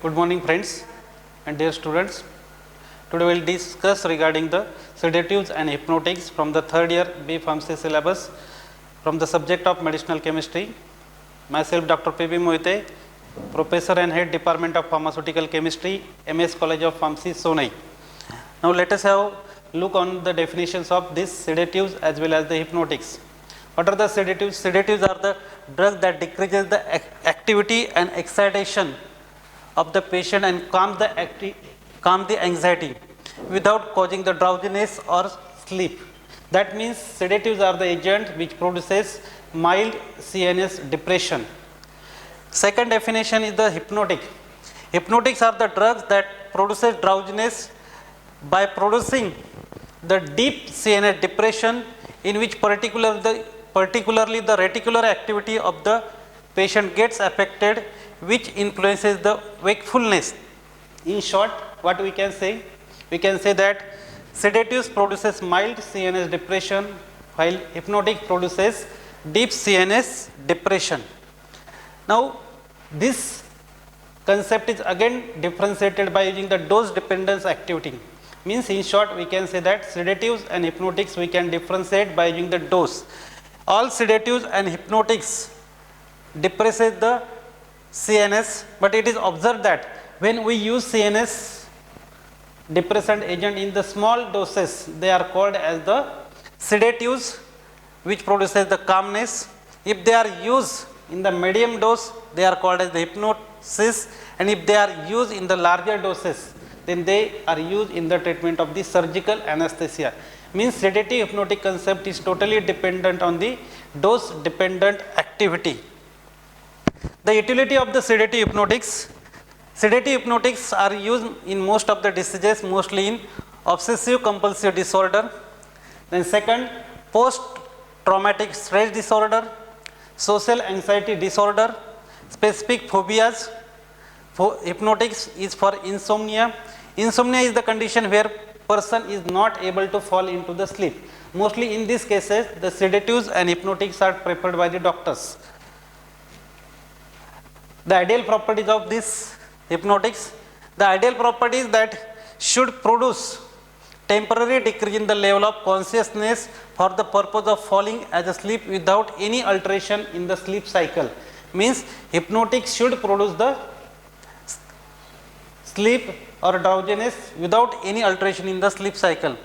Good morning friends and dear students. Today we will discuss regarding the sedatives and hypnotics from the third year B Pharmacy syllabus from the subject of medicinal chemistry. Myself Dr. P.B. Mohite, Professor and Head Department of Pharmaceutical Chemistry, MES College of Pharmacy, Sonai. Now let us have look on the definitions of these sedatives as well as the hypnotics. What are the sedatives? Sedatives are the drugs that decreases the activity and excitation of the patient and calm the anxiety without causing the drowsiness or sleep. That means sedatives are the agent which produces mild CNS depression. Second definition is the hypnotic. Hypnotics are the drugs that produces drowsiness by producing the deep CNS depression in which particularly the reticular activity of the patient gets affected, which influences the wakefulness. In short, what we can say? We can say that sedatives produces mild CNS depression while hypnotic produces deep CNS depression. Now, this concept is again differentiated by using the dose dependence activity. Means in short, we can say that sedatives and hypnotics we can differentiate by using the dose. All sedatives and hypnotics depresses the CNS, but it is observed that when we use CNS depressant agent in the small doses, they are called as the sedatives, which produces the calmness. If they are used in the medium dose, they are called as the hypnosis, and if they are used in the larger doses, then they are used in the treatment of the surgical anesthesia. Means sedative hypnotic concept is totally dependent on the dose dependent activity. The utility of the sedative hypnotics. Sedative hypnotics are used in most of the diseases, mostly in obsessive compulsive disorder. Then second, post traumatic stress disorder, social anxiety disorder, specific phobias. Hypnotics is for insomnia. Insomnia is the condition where person is not able to fall into the sleep. Mostly in these cases, the sedatives and hypnotics are preferred by the doctors. The ideal properties of this hypnotics. The ideal property is that should produce temporary decrease in the level of consciousness for the purpose of falling as a sleep without any alteration in the sleep cycle. Means hypnotics should produce the sleep or drowsiness without any alteration in the sleep cycle.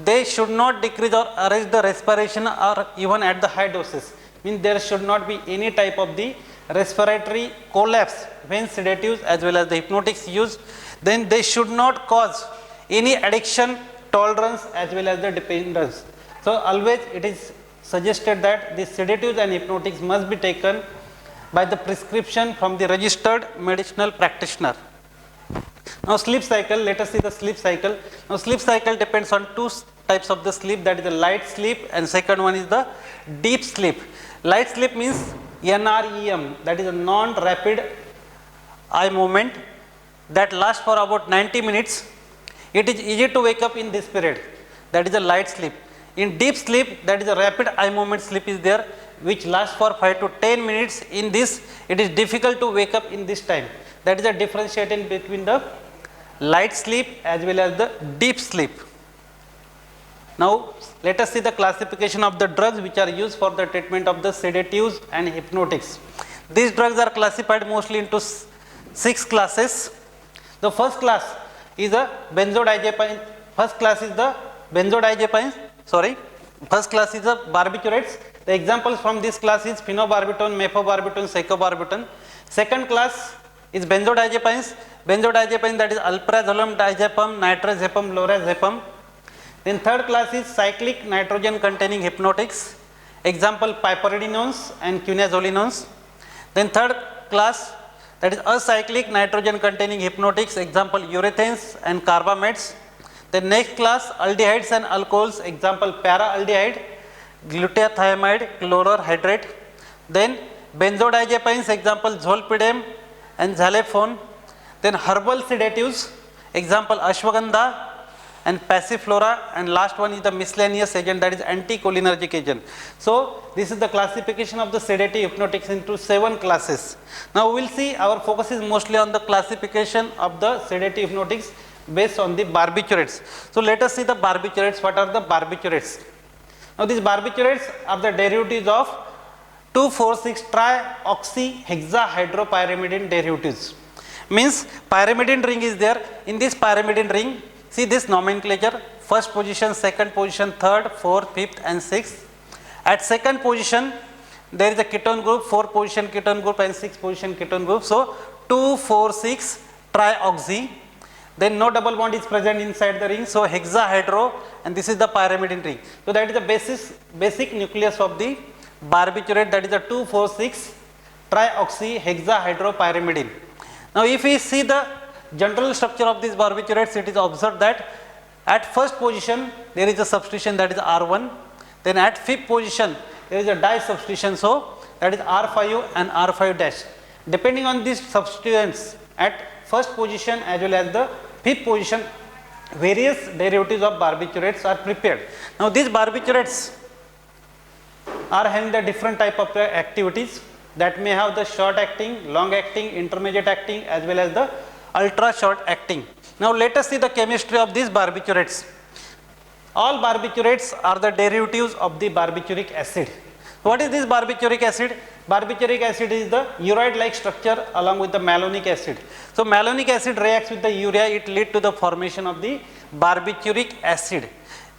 They should not decrease or arrest the respiration or even at the high doses. Means there should not be any type of the respiratory collapse when sedatives as well as the hypnotics used. Then they should not cause any addiction, tolerance as well as the dependence. So always it is suggested that the sedatives and hypnotics must be taken by the prescription from the registered medicinal practitioner. Now sleep cycle, let us see the sleep cycle. Now sleep cycle depends on two types of the sleep, that is the light sleep and second one is the deep sleep. Light sleep means NREM, that is a non-rapid eye movement that lasts for about 90 minutes. It is easy to wake up in this period, that is a light sleep. In deep sleep, that is a rapid eye movement sleep is there, which lasts for 5 to 10 minutes. In this, it is difficult to wake up in this time. That is a differentiating between the light sleep as well as the deep sleep. Now let us see the classification of the drugs which are used for the treatment of the sedatives and hypnotics. These drugs are classified mostly into 6 classes. The first class is a benzodiazepine. First class is the barbiturates. The examples from this class is phenobarbital, meflobarbital, secobarbital. Second class is benzodiazepines. Benzodiazepine, that is alprazolam, diazepam, nitrazepam, lorazepam. Then third class is cyclic nitrogen containing hypnotics. Example piperidinones and quinazolinones. Then third class, that is acyclic nitrogen containing hypnotics. Example urethanes and carbamates. The next class aldehydes and alcohols. Example paraaldehyde, glutathione, chlorohydrate. Then benzodiazepines. Example zolpidem and xalophone. Then herbal sedatives. Example ashwagandha, and passiflora, and last one is the miscellaneous agent, that is anticholinergic agent. So this is the classification of the sedative hypnotics into 7 classes. Now we will see, our focus is mostly on the classification of the sedative hypnotics based on the barbiturates. So let us see the barbiturates. What are the barbiturates? Now these barbiturates are the derivatives of 2,4,6-trioxyhexahydropyrimidine derivatives. Means pyrimidine ring is there. In this pyrimidine ring, see this nomenclature: first position, second position, third, fourth, fifth and sixth. At second position there is a ketone group, 4 position ketone group and 6 position ketone group. So 2,4,6 trioxy. Then no double bond is present inside the ring, so hexahydro, and this is the pyrimidine ring. So that is the basic nucleus of the barbiturate, that is the 2,4,6 trioxyhexahydropyrimidine. Now if we see the general structure of these barbiturates, it is observed that at first position there is a substitution, that is R1, then at fifth position there is a di substitution, so that is R5 and R5 dash. Depending on these substituents at first position as well as the fifth position, various derivatives of barbiturates are prepared. Now these barbiturates are having the different type of activities, that may have the short acting, long acting, intermediate acting as well as the ultra short acting. Now let us see the chemistry of these barbiturates. All barbiturates are the derivatives of the barbituric acid. What is this barbituric acid? Barbituric acid is the uride like structure along with the malonic acid. So malonic acid reacts with the urea, it leads to the formation of the barbituric acid.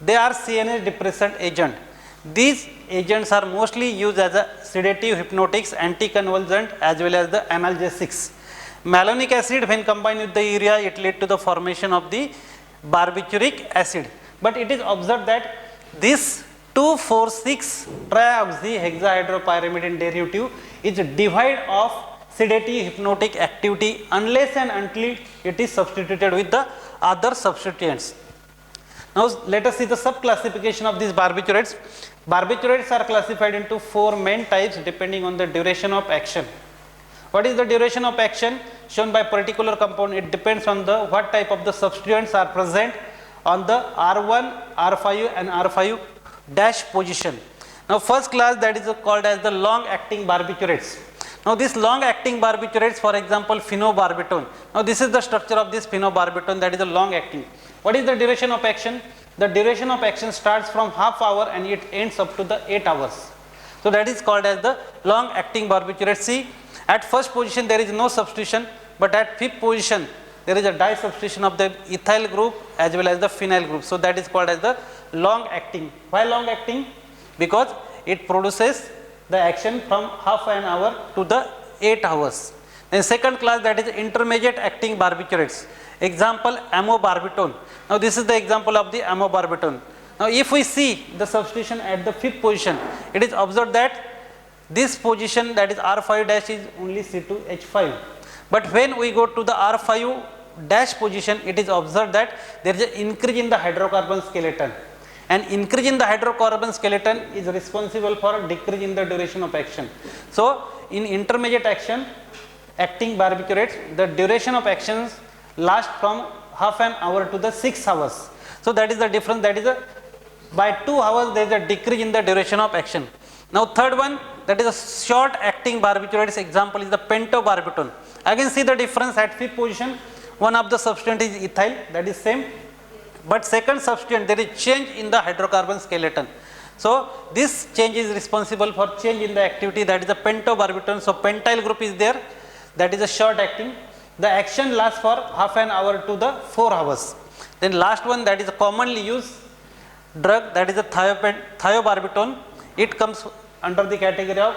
They are CNS depressant agent. These agents are mostly used as a sedative, hypnotics, anticonvulsant as well as the analgesics. Malonic acid, when combined with the urea, it leads to the formation of the barbituric acid. But it is observed that this 2,4,6 trioxyhexahydropyrimidine derivative is devoid of sedative hypnotic activity unless and until it is substituted with the other substituents. Now let us see the sub-classification of these barbiturates. Barbiturates are classified into 4 main types depending on the duration of action. What is the duration of action? Shown by particular compound, it depends on the what type of the substituents are present on the R1, R5 and R5 dash position. Now first class, that is called as the long acting barbiturates. Now this long acting barbiturates, for example phenobarbital. Now this is the structure of this phenobarbital, that is a long acting. What is the duration of action? The duration of action starts from half hour and it ends up to the 8 hours. So that is called as the long acting barbiturate. See, at first position there is no substitution, but at fifth position there is a di substitution of the ethyl group as well as the phenyl group. So that is called as the long acting. Why long acting? Because it produces the action from half an hour to the 8 hours. Then second class, that is intermediate acting barbiturates. Example amobarbitone. Now this is the example of the amobarbitone. Now if we see the substitution at the fifth position, it is observed that this position, that is R5 dash, is only C2H5. But when we go to the R5 dash position, it is observed that there is an increase in the hydrocarbon skeleton. And increase in the hydrocarbon skeleton is responsible for decrease in the duration of action. So in intermediate action acting barbiturates, the duration of actions last from half an hour to the 6 hours. So that is the difference, that is by 2 hours there is a decrease in the duration of action. Now third one, that is a short acting barbiturates. Example is the pentobarbital. Again see the difference at fifth position, one of the substituent is ethyl, that is same, but second substituent there is change in the hydrocarbon skeleton. So this change is responsible for change in the activity, that is the pentobarbital. So pentyl group is there, that is a short acting. The action lasts for half an hour to the 4 hours. Then last one, that is a commonly used drug, that is a thiobarbital. It comes under the category of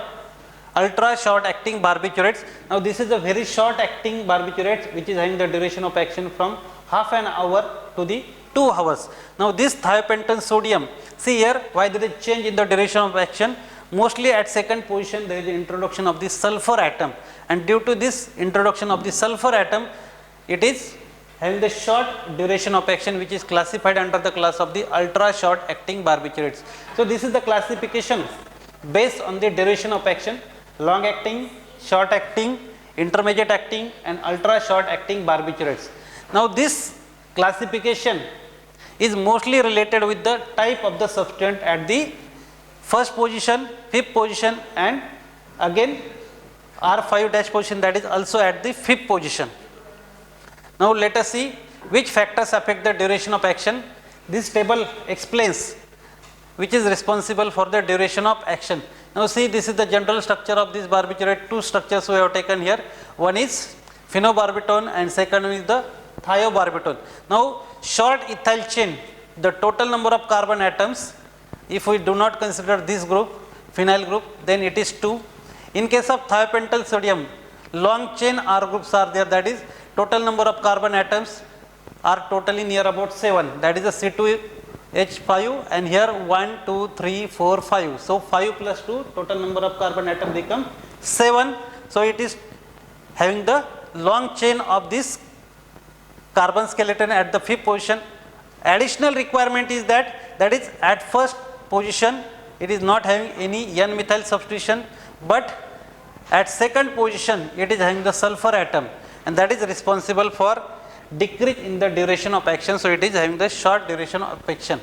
ultra short acting barbiturates. Now this is a very short acting barbiturate which is having the duration of action from half an hour to the 2 hours. Now this thiopental sodium, see here why there is change in the duration of action. Mostly at second position there is the introduction of the sulfur atom, and due to this introduction of the sulfur atom, it is having the short duration of action, which is classified under the class of the ultra short acting barbiturates. So this is the classification based on the duration of action: long acting, short acting, intermediate acting and ultra short acting barbiturates. Now this classification is mostly related with the type of the substituent at the first position, fifth position, and again R5 dash position, that is also at the fifth position. Now let us see which factors affect the duration of action. This table explains which is responsible for the duration of action. Now see, this is the general structure of this barbiturate. Two structures we have taken here. One is phenobarbitone and second one is the thiobarbitone. Now short ethyl chain, the total number of carbon atoms, if we do not consider this group, phenyl group, then it is 2. In case of thiopental sodium, long chain R groups are there, that is total number of carbon atoms are totally near about 7, that is a C2H5, and here 1, 2, 3, 4, 5. So 5 plus 2, total number of carbon atom become 7. So it is having the long chain of this carbon skeleton at the fifth position. Additional requirement is that is at first position it is not having any N-methyl substitution, but at second position it is having the sulfur atom, and that is responsible for decrease in the duration of action. So it is having the short duration of action.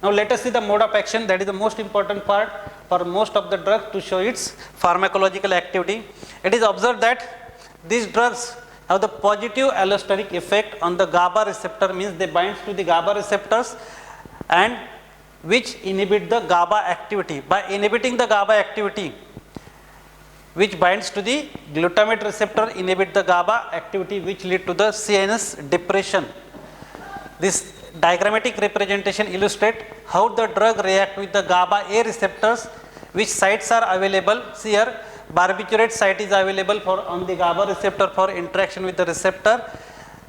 Now let us see the mode of action, that is the most important part for most of the drugs to show its pharmacological activity. It is observed that these drugs have the positive allosteric effect on the GABA receptor, means they bind to the GABA receptors and which inhibit the GABA activity. By inhibiting the GABA activity, which binds to the glutamate receptor, inhibit the GABA activity, which lead to the CNS depression. This diagrammatic representation illustrate how the drug react with the GABA A receptors, which sites are available. See here, barbiturate site is available for on the GABA receptor for interaction with the receptor.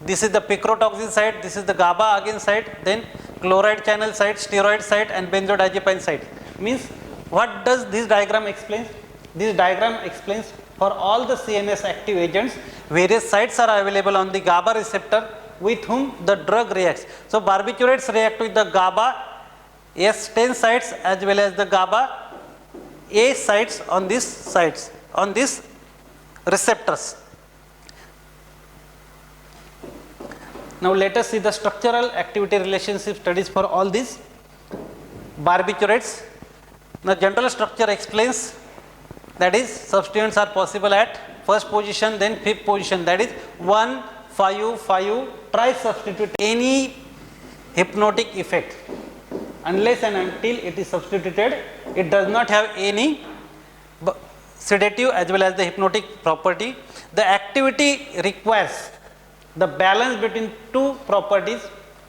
This is the picrotoxin site, this is the GABA again site, then chloride channel site, steroid site, and benzodiazepine site. Means what does this diagram explain? This diagram explains for all the CNS active agents, various sites are available on the GABA receptor with whom the drug reacts. So barbiturates react with the GABA S10 sites as well as the GABA A sites on these receptors. Now let us see the structural activity relationship studies for all these barbiturates. The general structure explains, that is substituents are possible at first position, then fifth position, that is 1, 5, 5, try substitute any hypnotic effect. Unless and until it is substituted, it does not have any sedative as well as the hypnotic property. The activity requires the balance between two properties.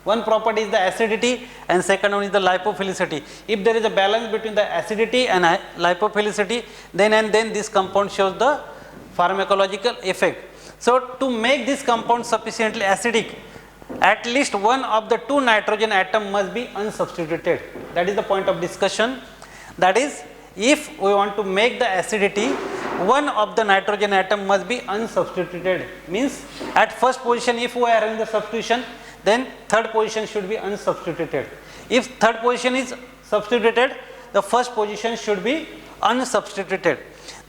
One property is the acidity and second one is the lipophilicity. If there is a balance between the acidity and lipophilicity, then this compound shows the pharmacological effect. So to make this compound sufficiently acidic, at least one of the two nitrogen atom must be unsubstituted. That is the point of discussion. That is, if we want to make the acidity, one of the nitrogen atom must be unsubstituted. Means at first position if we are having the substitution, then third position should be unsubstituted. If third position is substituted, the first position should be unsubstituted.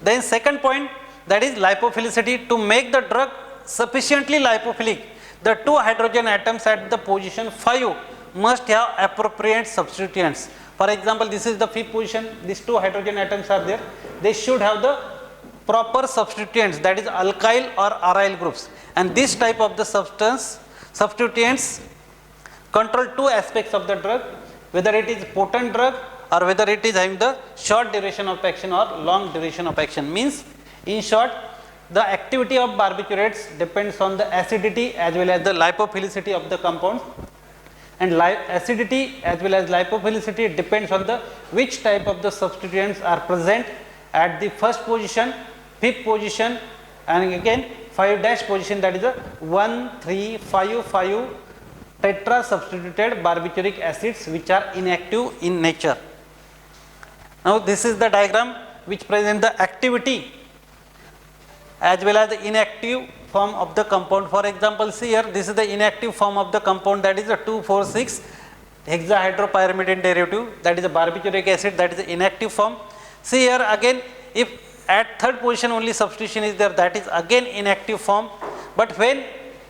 Then second point, that is lipophilicity. To make the drug sufficiently lipophilic, the two hydrogen atoms at the position 5 must have appropriate substituents. For example, this is the fifth position, these two hydrogen atoms are there, they should have the proper substituents, that is alkyl or aryl groups, and this type of the substituents control two aspects of the drug, whether it is potent drug or whether it is having the short duration of action or long duration of action. Means in short, the activity of barbiturates depends on the acidity as well as the lipophilicity of the compounds, and acidity as well as lipophilicity depends on the which type of the substituents are present at the first position, fifth position, and again 5 dash position, that is a 1, 3, 5, 5 tetra substituted barbituric acids which are inactive in nature. Now this is the diagram which presents the activity as well as the inactive form of the compound. For example, see here, this is the inactive form of the compound, that is a 2,4,6 hexahydropyrimidine derivative, that is a barbituric acid, that is the inactive form. See here again, if at third position only substitution is there, that is again inactive form, but when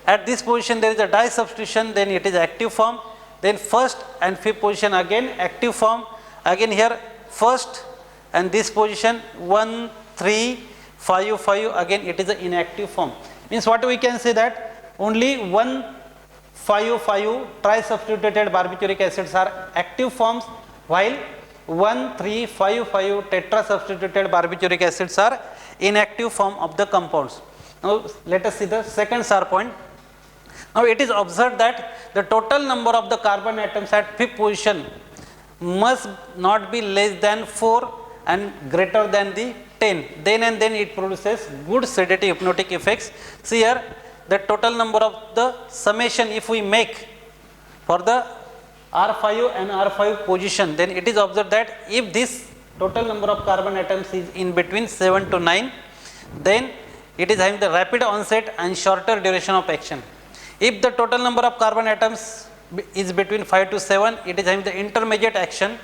at this position there is a di substitution, then it is active form. then first and fifth position again active form, again here first and this position 1, 3, 5, 5, again it is an inactive form. Means what we can say that only 1, 5, 5 tri-substituted barbituric acids are active forms, while 1, 3, 5, 5 tetra-substituted barbituric acids are inactive form of the compounds. Now let us see the second SAR point. Now it is observed that the total number of the carbon atoms at fifth position must not be less than 4 and greater than the 10. Then and then it produces good sedative hypnotic effects. See here the total number of the summation if we make for the R5 and R5 position, then it is observed that if this total number of carbon atoms is in between 7 to 9, then it is having the rapid onset and shorter duration of action. If the total number of carbon atoms is between 5 to 7, it is having the intermediate action,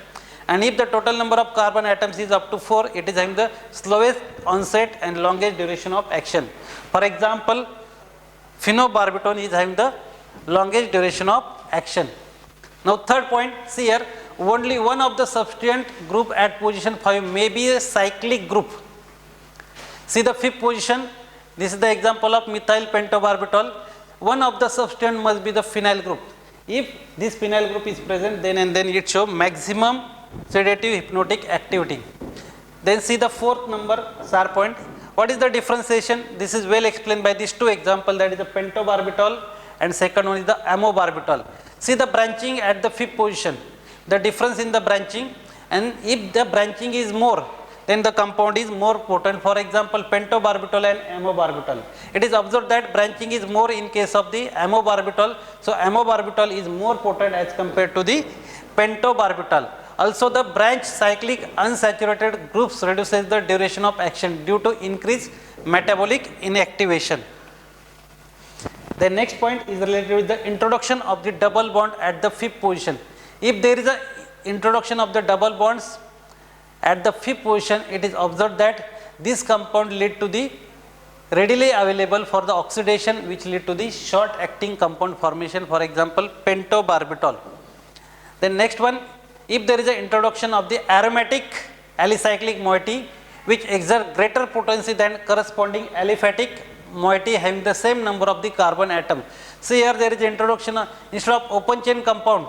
and if the total number of carbon atoms is up to 4, it is having the slowest onset and longest duration of action. For example, phenobarbital is having the longest duration of action. Now third point, see here, only one of the substituent group at position 5 may be a cyclic group. See the fifth position, this is the example of methyl pentobarbital. One of the substituent must be the phenyl group. If this phenyl group is present, then and then it shows maximum sedative hypnotic activity. Then see the fourth number SAR point. What is the differentiation? This is well explained by these two examples, that is the pentobarbital and second one is the amobarbital. See the branching at the fifth position, the difference in the branching, and if the branching is more, then the compound is more potent. For example, pentobarbital and amobarbital. It is observed that branching is more in case of the amobarbital. So amobarbital is more potent as compared to the pentobarbital. Also the branch cyclic unsaturated groups reduces the duration of action due to increased metabolic inactivation. The next point is related with the introduction of the double bond at the fifth position. If there is a introduction of the double bonds at the fifth position, it is observed that this compound lead to the readily available for the oxidation, which lead to the short acting compound formation, for example pentobarbital. Then next one, if there is an introduction of the aromatic alicyclic moiety which exert greater potency than corresponding aliphatic moiety having the same number of the carbon atom. See here there is introduction of, instead of open chain compound,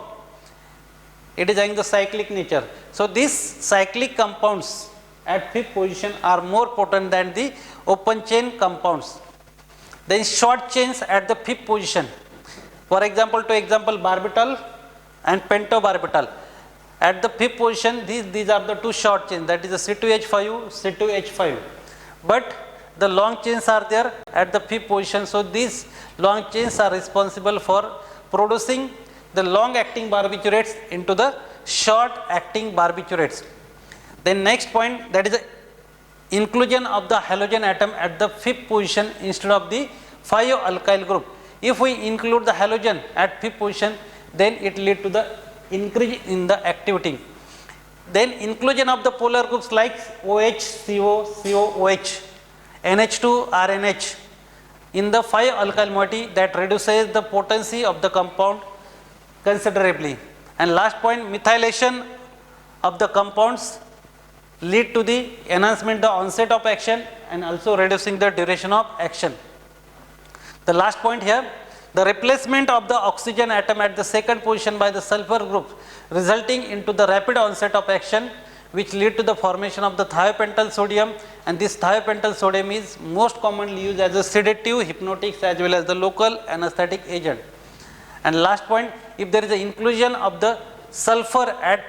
it is having the cyclic nature. So these cyclic compounds at fifth position are more potent than the open chain compounds. Then short chains at the fifth position. For example, barbital and pentobarbital. At the fifth position, these are the two short chains, that is the C2H5, C2H5. But the long chains are there at the fifth position. So these long chains are responsible for producing the long acting barbiturates into the short acting barbiturates. Then next point, that is the inclusion of the halogen atom at the fifth position instead of the 5-alkyl group. If we include the halogen at fifth position, then it lead to the increase in the activity. Then inclusion of the polar groups like OH, CO, COOH, NH2, RNH in the 5-alkyl moiety, that reduces the potency of the compound considerably. And last point, methylation of the compounds lead to the enhancement the onset of action and also reducing the duration of action. The last point here, the replacement of the oxygen atom at the second position by the sulfur group resulting into the rapid onset of action, which lead to the formation of the thiopental sodium, and this thiopental sodium is most commonly used as a sedative, hypnotics as well as the local anesthetic agent. And last point, if there is an inclusion of the sulfur at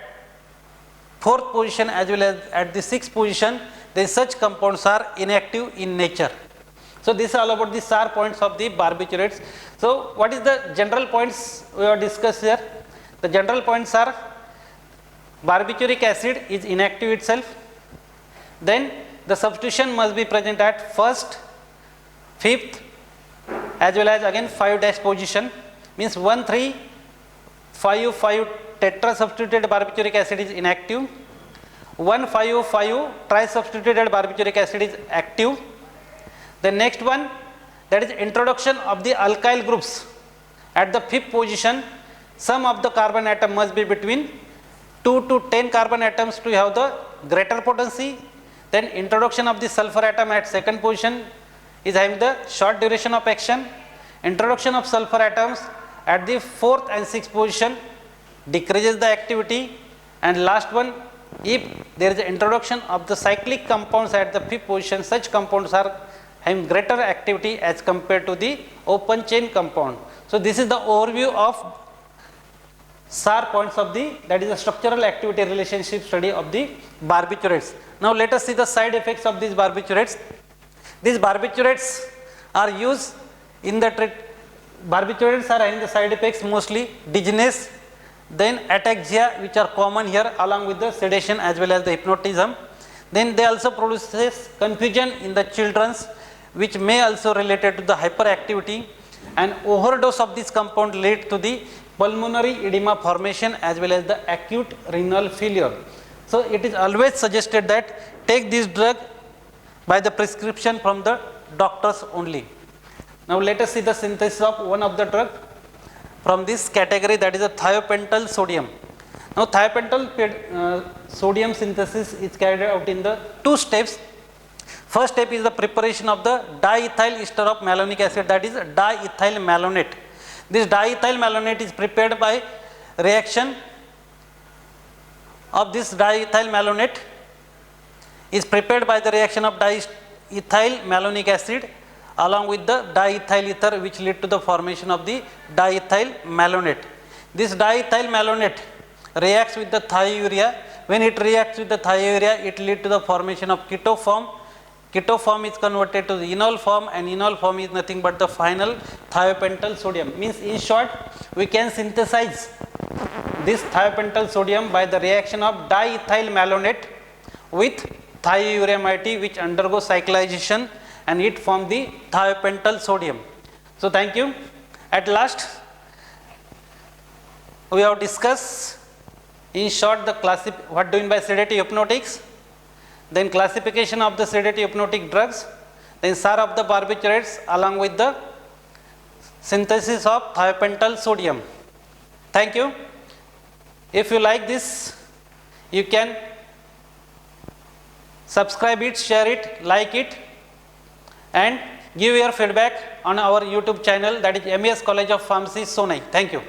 fourth position as well as at the sixth position, then such compounds are inactive in nature. So this is all about the SAR points of the barbiturates. So what is the general points we have discussed here? The general points are barbituric acid is inactive itself. Then the substitution must be present at first, fifth as well as again 5' position. Means 1, 3, 5, 5 tetra substituted barbituric acid is inactive. 1, 5, 5 tri substituted barbituric acid is active. The next one, that is introduction of the alkyl groups at the fifth position, sum of the carbon atom must be between 2 to 10 carbon atoms to have the greater potency. Then introduction of the sulfur atom at second position is having the short duration of action. Introduction of sulfur atoms at the fourth and sixth position decreases the activity. And last one, if there is an introduction of the cyclic compounds at the fifth position, such compounds are having greater activity as compared to the open chain compound. So this is the overview of SAR points of the, that is the structural activity relationship study of the barbiturates. Now let us see the side effects of these barbiturates. These barbiturates are used in the barbiturates are having the side effects mostly dizziness, then ataxia, which are common here along with the sedation as well as the hypnotism. Then they also produces confusion in the children's, which may also related to the hyperactivity, and overdose of this compound lead to the pulmonary edema formation as well as the acute renal failure. So it is always suggested that take this drug by the prescription from the doctors only. Now let us see the synthesis of one of the drug from this category, that is a thiopental sodium. Now thiopental sodium synthesis is carried out in the two steps. First step is the preparation of the diethyl ester of malonic acid, that is diethyl malonate. This diethyl malonate is prepared by reaction of this diethyl malonate is prepared by the reaction of diethyl malonic acid along with the diethyl ether, which lead to the formation of the diethyl malonate. This diethyl malonate reacts with the thiourea. When it reacts with the thiourea, it leads to the formation of ketoform. Ketoform is converted to the enol form, and enol form is nothing but the final thiopental sodium. Means in short, we can synthesize this thiopental sodium by the reaction of diethyl malonate with thiourea moiety, which undergo cyclization and it form the thiopental sodium. So thank you. At last, we have discussed in short the what do you mean by sedative hypnotics, then classification of the sedative hypnotic drugs, then SAR of the barbiturates along with the synthesis of thiopental sodium. Thank you. If you like this, you can subscribe it, share it, like it, and give your feedback on our YouTube channel, that is MES College of Pharmacy, Sonai. Thank you.